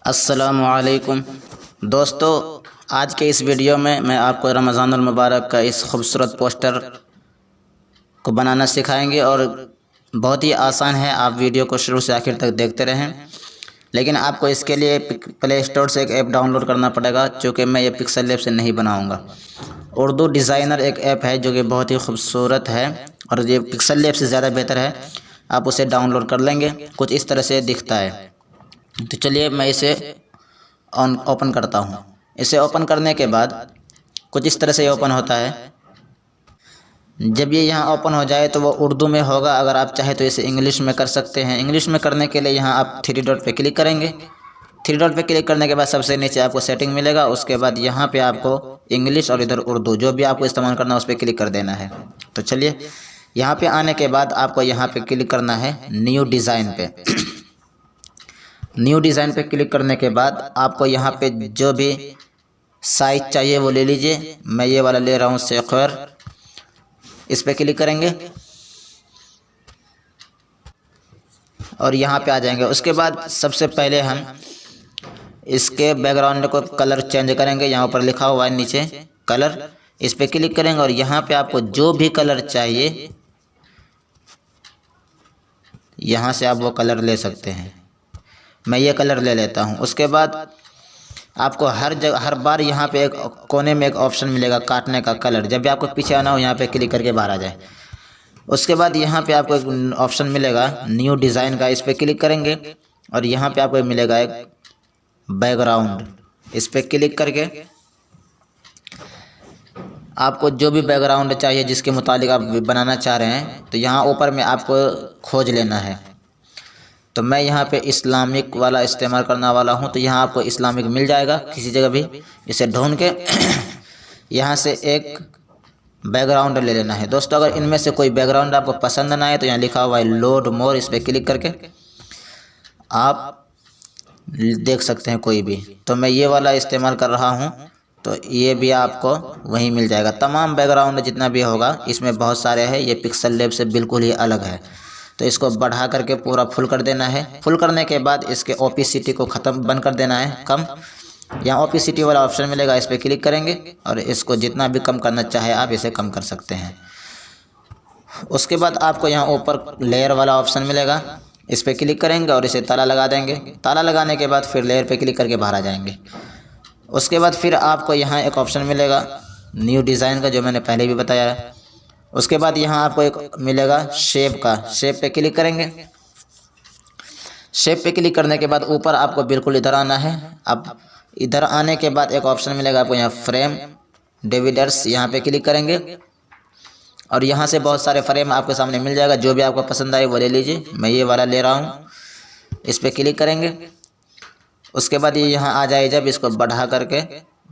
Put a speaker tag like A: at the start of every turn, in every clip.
A: अस्सलामुअलैकुम दोस्तों, आज के इस वीडियो में मैं आपको रमज़ानुल मुबारक का इस खूबसूरत पोस्टर को बनाना सिखाएंगे और बहुत ही आसान है। आप वीडियो को शुरू से आखिर तक देखते रहें। लेकिन आपको इसके लिए प्ले स्टोर से एक ऐप डाउनलोड करना पड़ेगा, चूँकि मैं ये पिक्सल लैब से नहीं बनाऊँगा। उर्दू डिज़ाइनर एक ऐप है जो कि बहुत ही खूबसूरत है और ये पिक्सल लैब से ज़्यादा बेहतर है। आप उसे डाउनलोड कर लेंगे। कुछ इस तरह से दिखता है। तो चलिए मैं इसे ओपन करता हूँ। इसे ओपन करने के बाद कुछ इस तरह से ओपन होता है। जब ये यहाँ ओपन हो जाए तो वो उर्दू में होगा। अगर आप चाहे तो इसे इंग्लिश में कर सकते हैं। इंग्लिश में करने के लिए यहाँ आप 3 डॉट पे क्लिक करेंगे। 3 डॉट पे क्लिक करने के बाद सबसे नीचे आपको सेटिंग मिलेगा। उसके बाद यहाँ पे आपको इंग्लिश और इधर उर्दू जो भी आपको इस्तेमाल करना है उस पर क्लिक कर देना है। तो चलिए यहाँ पे आने के बाद आपको यहाँ पे क्लिक करना है न्यू डिज़ाइन पे। न्यू डिज़ाइन पे क्लिक करने के बाद आपको यहाँ पे जो भी साइज चाहिए वो ले लीजिए। मैं ये वाला ले रहा हूँ स्क्वायर। इस पे क्लिक करेंगे और यहाँ पे आ जाएंगे। उसके बाद सबसे पहले हम इसके बैकग्राउंड को कलर चेंज करेंगे। यहाँ ऊपर लिखा हुआ है नीचे कलर, इस पे क्लिक करेंगे और यहाँ पे आपको जो भी कलर चाहिए यहाँ से आप वो कलर ले सकते हैं। मैं ये कलर ले लेता हूँ। उसके बाद आपको हर बार यहाँ पे एक कोने में एक ऑप्शन मिलेगा काटने का कलर। जब भी आपको पीछे आना हो यहाँ पे क्लिक करके बाहर आ जाए। उसके बाद यहाँ पे आपको एक ऑप्शन मिलेगा न्यू डिज़ाइन का। इस पे क्लिक करेंगे और यहाँ पे आपको मिलेगा एक बैकग्राउंड। इस पे क्लिक करके आपको जो भी बैकग्राउंड चाहिए जिसके मुतालिक आप बनाना चाह रहे हैं तो यहाँ ऊपर में आपको खोज लेना है। तो मैं यहाँ पे इस्लामिक वाला इस्तेमाल करने वाला हूँ, तो यहाँ आपको इस्लामिक मिल जाएगा किसी जगह भी। इसे ढूंढ के यहाँ से एक बैकग्राउंड ले लेना है। दोस्तों, अगर इनमें से कोई बैकग्राउंड आपको पसंद ना आए तो यहाँ लिखा हुआ है लोड मोर, इस पर क्लिक करके आप देख सकते हैं कोई भी। तो मैं ये वाला इस्तेमाल कर रहा हूँ, तो ये भी आपको वहीं मिल जाएगा। तमाम बैकग्राउंड जितना भी होगा इसमें बहुत सारे हैं। ये पिक्सल लैब से बिल्कुल ही अलग है। तो इसको बढ़ा करके पूरा फुल कर देना है। फुल करने के बाद इसके ओपेसिटी को ख़त्म बंद कर देना है, कम। यहाँ ओपेसिटी वाला ऑप्शन मिलेगा, इस पर क्लिक करेंगे और इसको जितना भी कम करना चाहे आप इसे कम कर सकते हैं। उसके बाद आपको यहाँ ऊपर लेयर वाला ऑप्शन मिलेगा, इस पर क्लिक करेंगे और इसे ताला लगा देंगे। ताला लगाने के बाद फिर लेयर पर क्लिक करके बाहर आ जाएंगे। उसके बाद फिर आपको यहाँ एक ऑप्शन मिलेगा न्यू डिज़ाइन का, जो मैंने पहले भी बताया है। उसके बाद यहाँ आपको एक मिलेगा शेप का। शेप पे क्लिक करेंगे। शेप पे क्लिक करने के बाद ऊपर आपको बिल्कुल इधर आना है। अब इधर आने के बाद एक ऑप्शन मिलेगा आपको यहाँ फ्रेम डिवाइडर्स, यहाँ पे क्लिक करेंगे और यहाँ से बहुत सारे फ्रेम आपके सामने मिल जाएगा। जो भी आपको पसंद आए वो ले लीजिए। मैं ये वाला ले रहा हूँ, इस पर क्लिक करेंगे। उसके बाद ये यहाँ आ जाए, जब इसको बढ़ा करके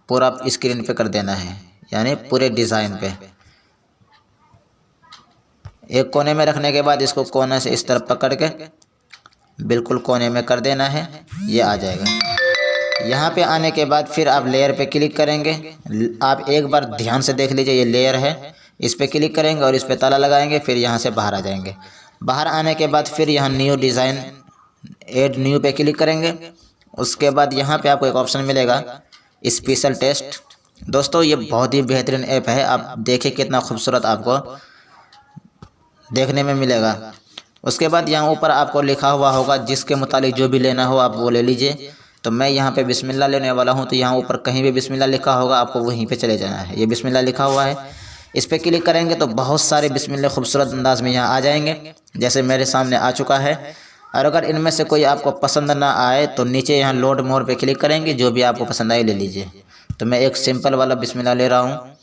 A: पूरा स्क्रीन पे कर देना है, यानी पूरे डिज़ाइन पे। एक कोने में रखने के बाद इसको कोने से इस तरफ पकड़ के बिल्कुल कोने में कर देना है, ये आ जाएगा। यहाँ पे आने के बाद फिर आप लेयर पे क्लिक करेंगे। आप एक बार ध्यान से देख लीजिए, ये लेयर है, इस पे क्लिक करेंगे और इस पे ताला लगाएंगे। फिर यहाँ से बाहर आ जाएंगे। बाहर आने के बाद फिर यहाँ न्यू डिज़ाइन ऐड न्यू पे क्लिक करेंगे। उसके बाद यहाँ पे आपको एक ऑप्शन मिलेगा स्पेशल टेस्ट। दोस्तों, ये बहुत ही बेहतरीन ऐप है। आप देखिए कितना खूबसूरत आपको देखने में मिलेगा। उसके बाद यहाँ ऊपर आपको लिखा हुआ होगा जिसके मुतालिक जो भी लेना हो आप वो ले लीजिए। तो मैं यहाँ पे बिस्मिल्लाह लेने वाला हूँ, तो यहाँ ऊपर कहीं भी बिस्मिल्लाह लिखा होगा, आपको वहीं पे चले जाना है। ये बिस्मिल्लाह लिखा हुआ है, इस पर क्लिक करेंगे तो बहुत सारे बिस्मिल्लाह खूबसूरत अंदाज में यहाँ आ जाएंगे, जैसे मेरे सामने आ चुका है। और अगर इनमें से कोई आपको पसंद ना आए तो नीचे यहाँ लोड मोर पे क्लिक करेंगे, जो भी आपको पसंद आए ले लीजिए। तो मैं एक सिंपल वाला बिस्मिल्लाह ले रहा हूँ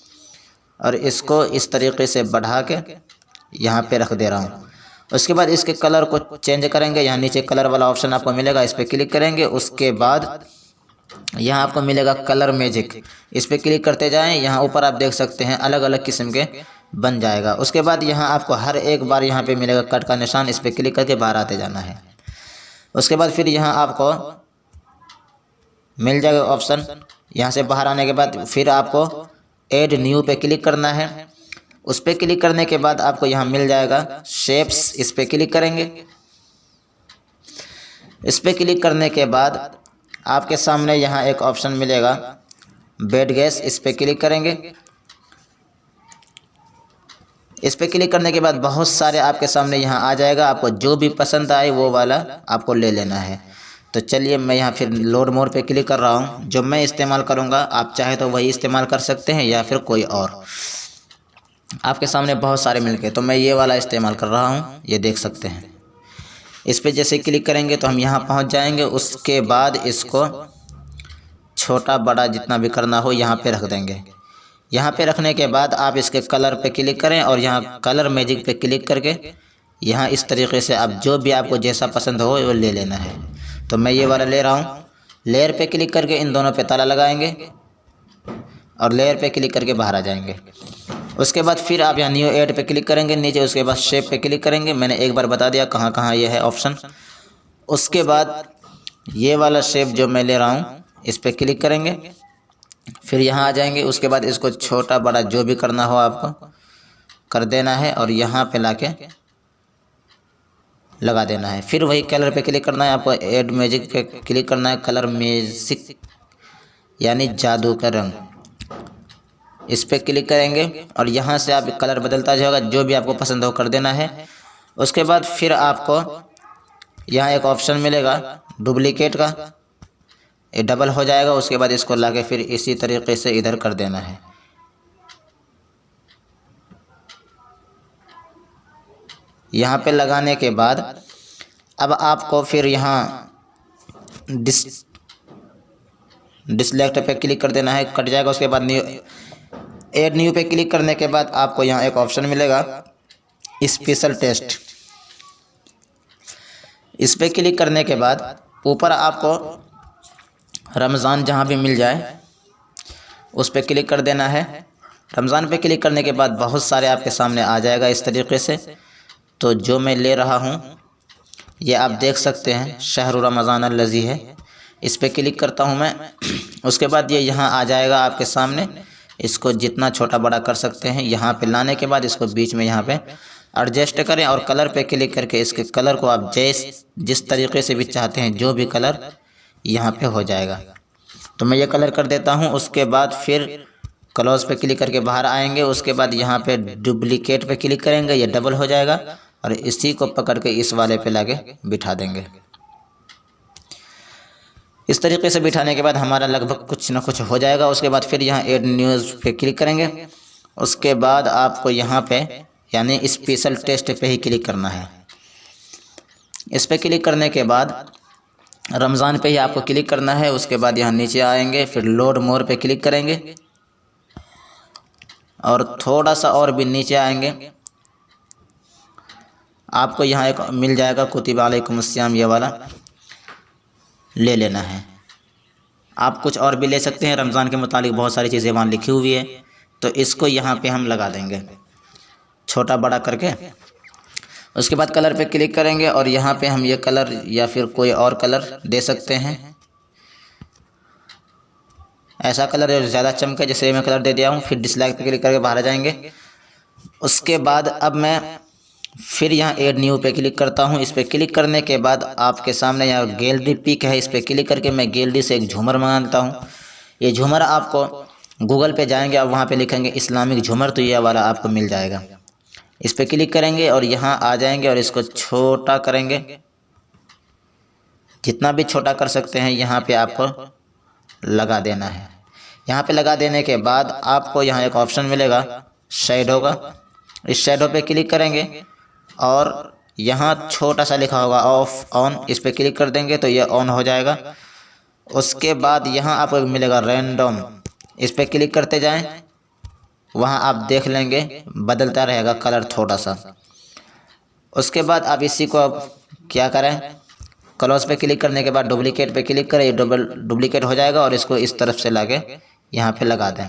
A: और इसको इस तरीके से बढ़ा के यहाँ पे रख दे रहा हूँ। उसके बाद इसके कलर को चेंज करेंगे। यहाँ नीचे कलर वाला ऑप्शन आपको मिलेगा, इस पर क्लिक करेंगे। उसके बाद यहाँ आपको मिलेगा कलर मैजिक, इस पर क्लिक करते जाएं। यहाँ ऊपर आप देख सकते हैं अलग अलग किस्म के बन जाएगा। उसके बाद यहाँ आपको हर एक बार यहाँ पे मिलेगा कट का निशान, इस पर क्लिक करके बाहर आते जाना है। उसके बाद फिर यहाँ आपको मिल जाएगा ऑप्शन। यहाँ से बाहर आने के बाद फिर आपको ऐड न्यू पे क्लिक करना है। उस पर क्लिक करने के बाद आपको यहाँ मिल जाएगा शेप्स, इस पर क्लिक करेंगे। इस पर क्लिक करने के बाद आपके सामने यहाँ एक ऑप्शन मिलेगा बेड गैस, इस पर क्लिक करेंगे। इस पर क्लिक करने के बाद बहुत सारे आपके सामने यहाँ आ जाएगा, आपको जो भी पसंद आए वो वाला आपको ले लेना है। तो चलिए मैं यहाँ फिर लोड मोर पे क्लिक कर रहा हूँ। जो मैं इस्तेमाल करूँगा आप चाहे तो वही इस्तेमाल कर सकते हैं या फिर कोई और, आपके सामने बहुत सारे मिलके, तो मैं ये वाला इस्तेमाल कर रहा हूँ, ये देख सकते हैं। इस पर जैसे क्लिक करेंगे तो हम यहाँ पहुँच जाएंगे। उसके बाद इसको छोटा बड़ा जितना भी करना हो यहाँ पे रख देंगे। यहाँ पे रखने के बाद आप इसके कलर पे क्लिक करें और यहाँ कलर मैजिक पे क्लिक करके यहाँ इस तरीके से आप जो भी आपको जैसा पसंद हो वो ले लेना है। तो मैं ये वाला ले रहा हूँ। लेयर पे क्लिक करके इन दोनों पे ताला लगाएंगे और लेयर पे क्लिक करके बाहर आ जाएंगे। उसके बाद फिर आप यहाँ न्यू ऐड पे क्लिक करेंगे नीचे। उसके बाद शेप पे क्लिक करेंगे, मैंने एक बार बता दिया कहाँ कहाँ ये है ऑप्शन। उसके बाद ये वाला शेप जो मैं ले रहा हूँ इस पर क्लिक करेंगे, फिर यहाँ आ जाएंगे। उसके बाद इसको छोटा बड़ा जो भी करना हो आपको कर देना है और यहाँ पे लाके लगा देना है। फिर वही कलर पे क्लिक करना है, आपको ऐड मैजिक पे क्लिक करना है। कलर मैजिक यानी जादू का रंग, इस पे क्लिक करेंगे और यहाँ से आप कलर बदलता जाएगा, जो भी आपको पसंद हो कर देना है। उसके बाद फिर आपको यहाँ एक ऑप्शन मिलेगा डुप्लीकेट का, ये डबल हो जाएगा। उसके बाद इसको लाके फिर इसी तरीके से इधर कर देना है। यहाँ पे लगाने के बाद अब आपको फिर यहाँ डिसलेक्ट पे क्लिक कर देना है, कट जाएगा। उसके बाद न्यू ऐड न्यू पे क्लिक करने के बाद आपको यहाँ एक ऑप्शन मिलेगा स्पेशल टेस्ट, इस पे क्लिक करने के बाद ऊपर आपको रमज़ान जहाँ भी मिल जाए उस पर क्लिक कर देना है। रमज़ान पे क्लिक करने के बाद बहुत सारे आपके सामने आ जाएगा इस तरीके से। तो जो मैं ले रहा हूँ ये आप देख सकते हैं, शहर रमज़ान अल्लज़ी है, इस पर क्लिक करता हूँ मैं। उसके बाद ये यहाँ आ जाएगा आपके सामने, इसको जितना छोटा बड़ा कर सकते हैं। यहाँ पे लाने के बाद इसको बीच में यहाँ पे एडजस्ट करें और कलर पे क्लिक करके इसके कलर को आप जिस तरीके से भी चाहते हैं जो भी कलर यहाँ पे हो जाएगा। तो मैं ये कलर कर देता हूँ। उसके बाद फिर क्लोज पे क्लिक करके बाहर आएंगे। उसके बाद यहाँ पे डुप्लीकेट पे क्लिक करेंगे, ये डबल हो जाएगा और इसी को पकड़ के इस वाले पे लाके बिठा देंगे। इस तरीके से बिठाने के बाद हमारा लगभग कुछ ना कुछ हो जाएगा। उसके बाद फिर यहाँ ऐड न्यूज़ पे क्लिक करेंगे। उसके बाद आपको यहाँ पे यानी स्पेशल टेस्ट पे ही क्लिक करना है। इस पे क्लिक करने के बाद रमज़ान पे ही आपको क्लिक करना है। उसके बाद यहाँ नीचे आएंगे, फिर लोड मोर पे क्लिक करेंगे और थोड़ा सा और भी नीचे आएंगे, आपको यहाँ एक मिल जाएगा कुतिबा अलैकुमुस्सियाम, ये वाला ले लेना है। आप कुछ और भी ले सकते हैं, रमज़ान के मुतालिक बहुत सारी चीज़ें वहाँ लिखी हुई है। तो इसको यहाँ पे हम लगा देंगे छोटा बड़ा करके। उसके बाद कलर पे क्लिक करेंगे और यहाँ पे हम ये कलर या फिर कोई और कलर दे सकते हैं। ऐसा कलर जो ज़्यादा चमके, जैसे मैं कलर दे दिया हूँ। फिर डिसलाइक पे क्लिक करके बाहर आ जाएंगे। उसके बाद अब मैं फिर यहाँ ऐड न्यू पे क्लिक करता हूँ। इस पर क्लिक करने के बाद आपके सामने यहाँ गैलरी पिक है, इस पर क्लिक करके मैं गैलरी से एक झूमर मंगा लेता हूँ। ये झूमर आपको गूगल पे जाएंगे, आप वहाँ पे लिखेंगे इस्लामिक झूमर, तो ये वाला आपको मिल जाएगा। इस पर क्लिक करेंगे और यहाँ आ जाएंगे और इसको छोटा करेंगे, जितना भी छोटा कर सकते हैं यहाँ पे आपको लगा देना है। यहाँ पे लगा देने के बाद आपको यहाँ एक ऑप्शन मिलेगा शैडो का, इस शैडो पे क्लिक करेंगे और यहाँ छोटा सा लिखा होगा ऑफ ऑन, इस पर क्लिक कर देंगे तो ये ऑन हो जाएगा। उसके बाद यहाँ आपको मिलेगा रैंडम, इस पर क्लिक करते जाएं, वहाँ आप देख लेंगे बदलता रहेगा कलर थोड़ा सा। उसके बाद आप इसी को अब क्या करें, क्लोज पे क्लिक करने के बाद डुप्लीकेट पे क्लिक करें, ये डुप्लीकेट हो जाएगा और इसको इस तरफ से लाके यहाँ पे लगा दें।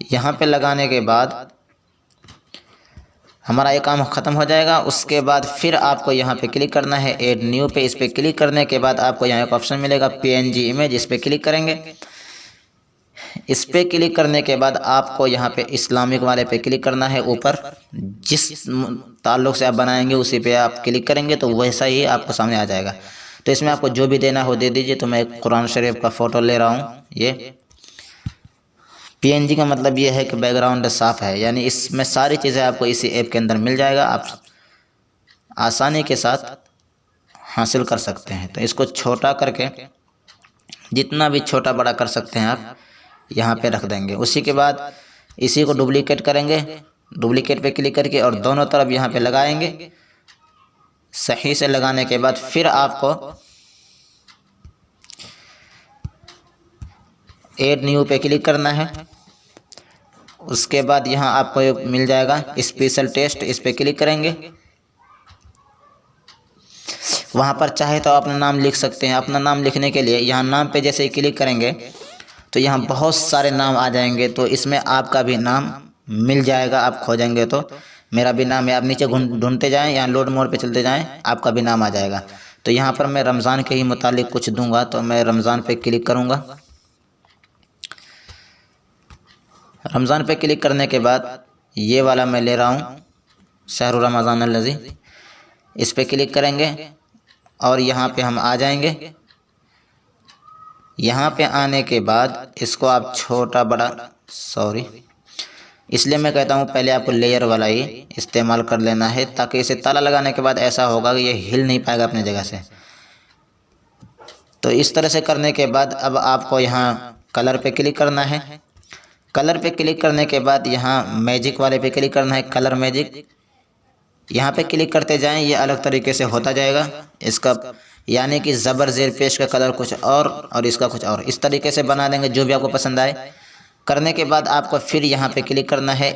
A: यहाँ पे लगाने के बाद हमारा ये काम ख़त्म हो जाएगा। उसके बाद फिर आपको यहाँ पे क्लिक करना है ऐड न्यू पे। इस पर क्लिक करने के बाद आपको यहाँ एक ऑप्शन मिलेगा PNG इमेज, इस पर क्लिक करेंगे। इस पे क्लिक करने के बाद आपको यहाँ पे इस्लामिक वाले पे क्लिक करना है। ऊपर जिस ताल्लुक़ से आप बनाएंगे उसी पे आप क्लिक करेंगे तो वैसा ही आपको सामने आ जाएगा। तो इसमें आपको जो भी देना हो दे दीजिए। तो मैं कुरान शरीफ का फ़ोटो ले रहा हूँ। ये PNG का मतलब ये है कि बैकग्राउंड साफ़ है, यानी इसमें सारी चीज़ें आपको इसी ऐप के अंदर मिल जाएगा। आप आसानी के साथ हासिल कर सकते हैं। तो इसको छोटा करके जितना भी छोटा बड़ा कर सकते हैं आप यहाँ पे रख देंगे। उसी के बाद इसी को डुप्लीकेट करेंगे। डुप्लीकेट पे क्लिक करके और दोनों तरफ यहाँ पे लगाएंगे। सही से लगाने के बाद फिर आपको ऐड न्यू पे क्लिक करना है। उसके बाद यहाँ आपको मिल जाएगा स्पेशल टेस्ट, इस पे क्लिक करेंगे। वहाँ पर चाहे तो अपना नाम लिख सकते हैं। अपना नाम लिखने के लिए यहाँ नाम पे जैसे ही क्लिक करेंगे तो यहाँ बहुत सारे नाम आ जाएंगे। तो इसमें आपका भी नाम मिल जाएगा। आप खोजेंगे तो मेरा भी नाम है। आप नीचे ढूंढते जाएं, यहाँ लोड मोड पे चलते जाएं, आपका भी नाम आ जाएगा। तो यहाँ पर मैं रमज़ान के ही मुतालिक कुछ दूंगा, तो मैं रमज़ान पे क्लिक करूँगा। रमज़ान पे क्लिक करने के बाद ये वाला मैं ले रहा हूँ, शहरु रमज़ान अल्लज़ी। इस पे क्लिक करेंगे और यहाँ पे हम आ जाएंगे। यहाँ पे आने के बाद इसको आप छोटा बड़ा, इसलिए मैं कहता हूँ पहले आपको लेयर वाला ही इस्तेमाल कर लेना है, ताकि इसे ताला लगाने के बाद ऐसा होगा कि ये हिल नहीं पाएगा अपनी जगह से। तो इस तरह से करने के बाद अब आपको यहाँ कलर पे क्लिक करना है। कलर पे क्लिक करने के बाद यहाँ मैजिक वाले पे क्लिक करना है, कलर मैजिक। यहाँ पे क्लिक करते जाएं, ये अलग तरीके से होता जाएगा इसका, यानी कि ज़बर ज़ेर पेश का कलर कुछ और इसका कुछ और। इस तरीके से बना देंगे जो भी आपको पसंद आए। करने के बाद आपको फिर यहाँ पे क्लिक करना है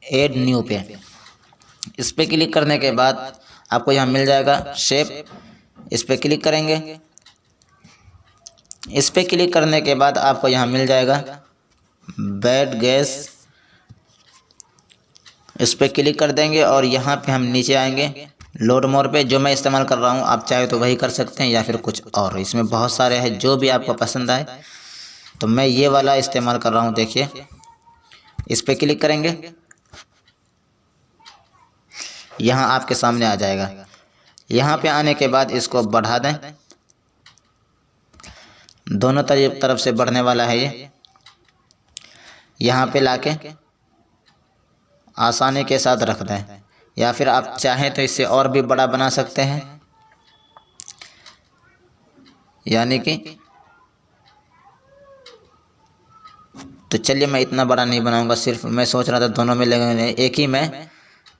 A: ऐड न्यू पे। इस पे क्लिक करने के बाद आपको यहाँ मिल जाएगा शेप, इस पे क्लिक करेंगे। इस पे क्लिक करने के बाद आपको यहाँ मिल जाएगा बैड गैस, इस पे क्लिक कर देंगे और यहाँ पे हम नीचे आएंगे लोड मोर पे। जो मैं इस्तेमाल कर रहा हूँ आप चाहे तो वही कर सकते हैं या फिर कुछ और, इसमें बहुत सारे हैं जो भी आपको पसंद आए। तो मैं ये वाला इस्तेमाल कर रहा हूँ। देखिए इस पे क्लिक करेंगे, यहाँ आपके सामने आ जाएगा। यहाँ पे आने के बाद इसको बढ़ा दें, दोनों तरफ से बढ़ने वाला है ये। यहाँ पे लाके आसानी के साथ रख दें, या फिर आप चाहें तो इससे और भी बड़ा बना सकते हैं, यानी कि तो चलिए मैं इतना बड़ा नहीं बनाऊंगा। सिर्फ मैं सोच रहा था दोनों में लगेंगे, एक ही में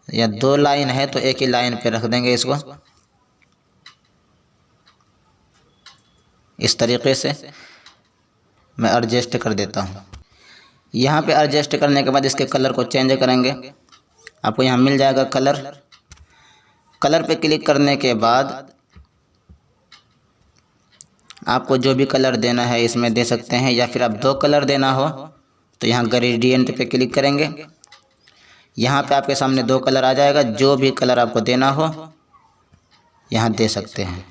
A: या दो लाइन है तो एक ही लाइन पे रख देंगे इसको। इस तरीके से मैं एडजस्ट कर देता हूँ। यहाँ पे एडजस्ट करने के बाद इसके कलर को चेंज करेंगे। आपको यहाँ मिल जाएगा कलर। कलर पे क्लिक करने के बाद आपको जो भी कलर देना है इसमें दे सकते हैं, या फिर आप दो कलर देना हो तो यहाँ ग्रेडियंट पे क्लिक करेंगे। यहाँ पे आपके सामने दो कलर आ जाएगा। जो भी कलर आपको देना हो यहाँ दे सकते हैं।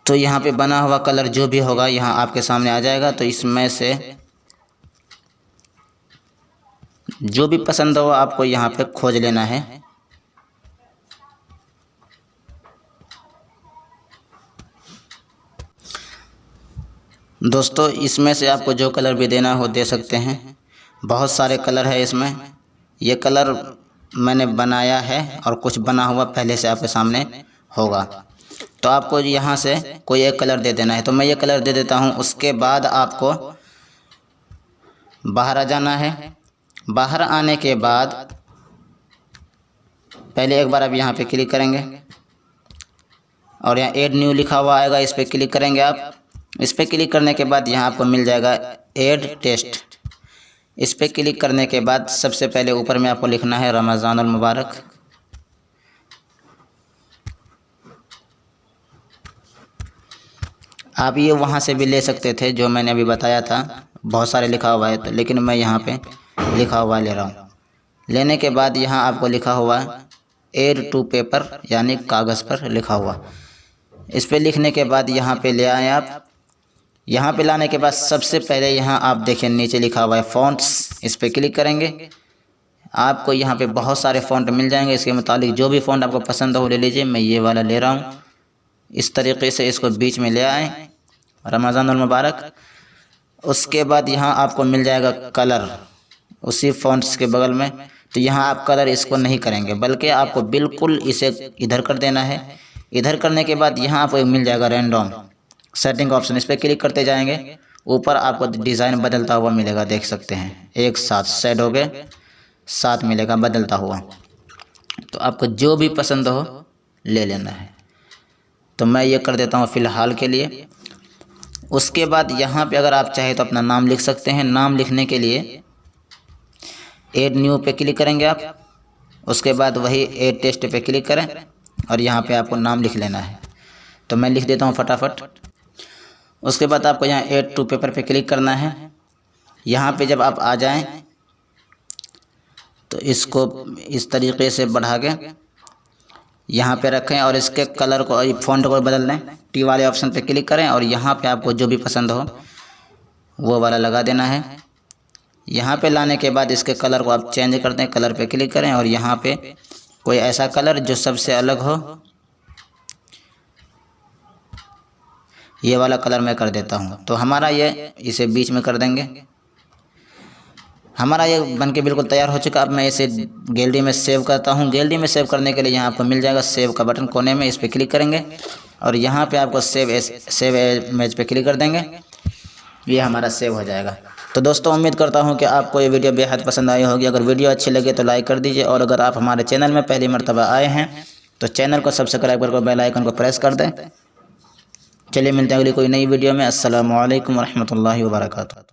A: तो यहाँ पे बना हुआ कलर जो भी होगा यहाँ आपके सामने आ जाएगा। तो इसमें से जो भी पसंद हो आपको यहाँ पे खोज लेना है। दोस्तों इसमें से आपको जो कलर भी देना हो दे सकते हैं। बहुत सारे कलर है इसमें। ये कलर मैंने बनाया है और कुछ बना हुआ पहले से आपके सामने होगा। तो आपको यहाँ से कोई एक कलर दे देना है। तो मैं ये कलर दे देता हूँ। उसके बाद आपको बाहर आ जाना है। बाहर आने के बाद पहले एक बार आप यहाँ पे क्लिक करेंगे और यहाँ ऐड न्यू लिखा हुआ आएगा, इस पर क्लिक करेंगे आप। इस पर क्लिक करने के बाद यहाँ आपको मिल जाएगा ऐड टेस्ट। इस पर क्लिक करने के बाद सबसे पहले ऊपर में आपको लिखना है रमज़ानुल मुबारक। आप ये वहाँ से भी ले सकते थे जो मैंने अभी बताया था, बहुत सारे लिखा हुआ है, तो लेकिन मैं यहाँ पे लिखा हुआ ले रहा हूँ। लेने के बाद यहाँ आपको लिखा हुआ ऐड टू पेपर, यानी कागज़ पर लिखा हुआ। इस पे लिखने के बाद यहाँ पे ले आए आप। यहाँ पे लाने के बाद सबसे पहले यहाँ आप देखें नीचे लिखा हुआ है फ़ॉन्ट्स, इस पर क्लिक करेंगे। आपको यहाँ पे बहुत सारे फ़ॉन्ट मिल जाएंगे। इसके मुताबिक जो भी फ़ॉन्ट आपको पसंद हो ले लीजिए। मैं ये वाला ले रहा हूँ। इस तरीके से इसको बीच में ले आएँ, रमज़ानुल मुबारक। उसके बाद यहाँ आपको मिल जाएगा कलर उसी फ़ॉन्ट्स के बगल में। तो यहाँ आप कलर इसको नहीं करेंगे, बल्कि आपको बिल्कुल इसे इधर कर देना है। इधर करने के बाद यहाँ आपको एक मिल जाएगा रैंडम सेटिंग ऑप्शन, इस पर क्लिक करते जाएंगे। ऊपर आपको डिज़ाइन बदलता हुआ मिलेगा, देख सकते हैं। एक साथ शेड हो गए, साथ मिलेगा बदलता हुआ। तो आपको जो भी पसंद हो ले लेना है। तो मैं ये कर देता हूँ फ़िलहाल के लिए। उसके बाद यहाँ पे अगर आप चाहें तो अपना नाम लिख सकते हैं। नाम लिखने के लिए ऐड न्यू पे क्लिक करेंगे आप। उसके बाद वही ऐड टेक्स्ट पे क्लिक करें और यहाँ पे आपको नाम लिख लेना है। तो मैं लिख देता हूँ फटाफट। उसके बाद आपको यहाँ ऐड टू पेपर पे क्लिक करना है। यहाँ पे जब आप आ जाएं तो इसको इस तरीके से बढ़ा के यहाँ पे रखें और इसके कलर को, फ़ॉन्ट को बदल लें। टी वाले ऑप्शन पे क्लिक करें और यहाँ पे आपको जो भी पसंद हो वो वाला लगा देना है। यहाँ पे लाने के बाद इसके कलर को आप चेंज कर दें। कलर पे क्लिक करें और यहाँ पे कोई ऐसा कलर जो सबसे अलग हो, ये वाला कलर मैं कर देता हूँ। तो हमारा ये इसे बीच में कर देंगे। हमारा ये बनके बिल्कुल तैयार हो चुका। अब मैं इसे गैलरी में सेव करता हूँ। गैलरी में सेव करने के लिए यहाँ आपको मिल जाएगा सेव का बटन कोने में, इस पर क्लिक करेंगे और यहाँ पे आपको सेव इमेज पे क्लिक कर देंगे। ये हमारा सेव हो जाएगा। तो दोस्तों, उम्मीद करता हूँ कि आपको ये वीडियो बेहद पसंद आई होगी। अगर वीडियो अच्छी लगे तो लाइक कर दीजिए और अगर आप हमारे चैनल में पहली मर्तबा आए हैं तो चैनल को सब्सक्राइब करके बेल आइकन को प्रेस कर दें। चलिए मिलते हैं अगली कोई नई वीडियो में। अस्सलामु अलैकुम वरहमतुल्लाहि वबरकातुहू।